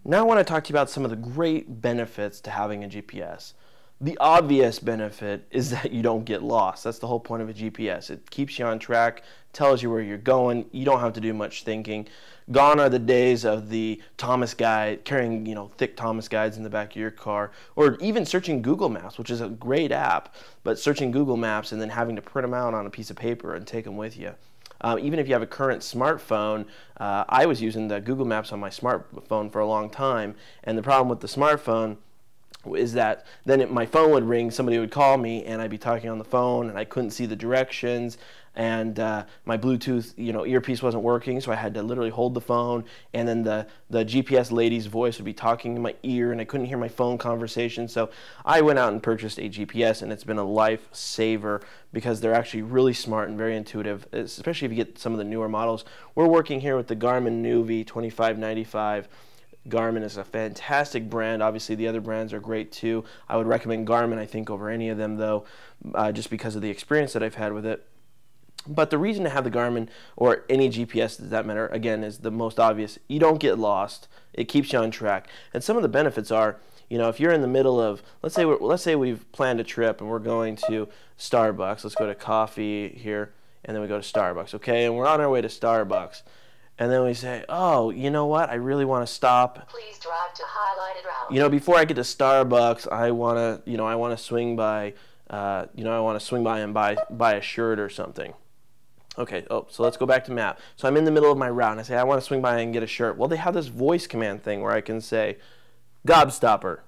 Now I want to talk to you about some of the great benefits to having a GPS. The obvious benefit is that you don't get lost. That's the whole point of a GPS. It keeps you on track, tells you where you're going. You don't have to do much thinking. Gone are the days of the Thomas guide, carrying thick Thomas guides in the back of your car, or even searching Google Maps, which is a great app, but searching Google Maps and then having to print them out on a piece of paper and take them with you. Even if you have a current smartphone, I was using the Google Maps on my smartphone for a long time, and the problem with the smartphone is that then my phone would ring, somebody would call me, and I'd be talking on the phone, and I couldn't see the directions, and my Bluetooth earpiece wasn't working, so I had to literally hold the phone, and then the GPS lady's voice would be talking in my ear, and I couldn't hear my phone conversation. So I went out and purchased a GPS, and it's been a lifesaver because they're actually really smart and very intuitive, especially if you get some of the newer models. We're working here with the Garmin Nuvi 2595. Garmin is a fantastic brand. Obviously, the other brands are great too. I would recommend Garmin, I think, over any of them, though, just because of the experience that I've had with it. But the reason to have the Garmin, or any GPS does that matter, again, is the most obvious. You don't get lost. It keeps you on track. And some of the benefits are, if you're in the middle of, let's say we've planned a trip and we're going to Starbucks. Let's go to coffee here, and then we go to Starbucks, okay? And we're on our way to Starbucks. And then we say, oh, you know what? I really want to stop. Please drive to highlighted route. Before I get to Starbucks, I want to swing by, I want to swing by and buy a shirt or something. Okay. Oh, so let's go back to map. So I'm in the middle of my route, and I say I want to swing by and get a shirt. Well, they have this voice command thing where I can say, Gobstopper.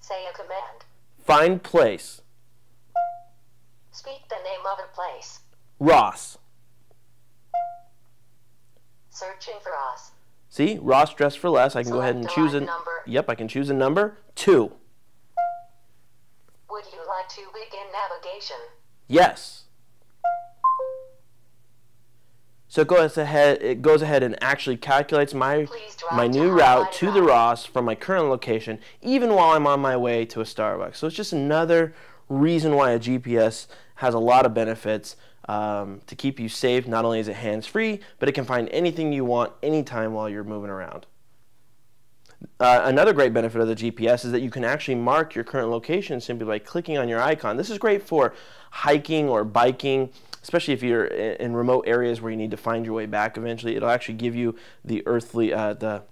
Say a command. Find place. Speak the name of a place. Ross. Searching for Ross. See, Ross Dress for Less. I can go ahead and choose a number. Yep, I can choose a number 2. Would you like to begin navigation? Yes. So it goes ahead and actually calculates my new route to the Ross from my current location, even while I'm on my way to a Starbucks. So it's just another reason why a GPS has a lot of benefits. To keep you safe. Not only is it hands-free, but it can find anything you want anytime while you're moving around. Another great benefit of the GPS is that you can actually mark your current location simply by clicking on your icon. This is great for hiking or biking, especially if you're in remote areas where you need to find your way back eventually. It'll actually give you the the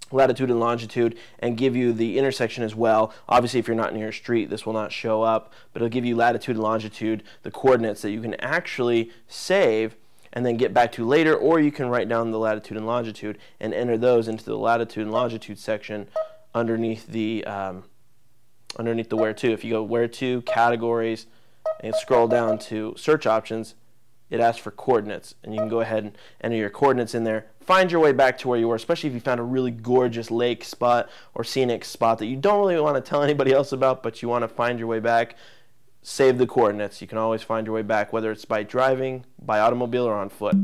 latitude and longitude, and give you the intersection as well. Obviously, if you're not near a street, this will not show up, but it'll give you latitude and longitude, the coordinates that you can actually save and then get back to later, or you can write down the latitude and longitude and enter those into the latitude and longitude section underneath the where to. If you go where to, categories, and scroll down to search options, it asks for coordinates, and you can go ahead and enter your coordinates in there. Find your way back to where you were, especially if you found a really gorgeous lake spot or scenic spot that you don't really want to tell anybody else about, but you want to find your way back. Save the coordinates. You can always find your way back, whether it's by driving, by automobile, or on foot.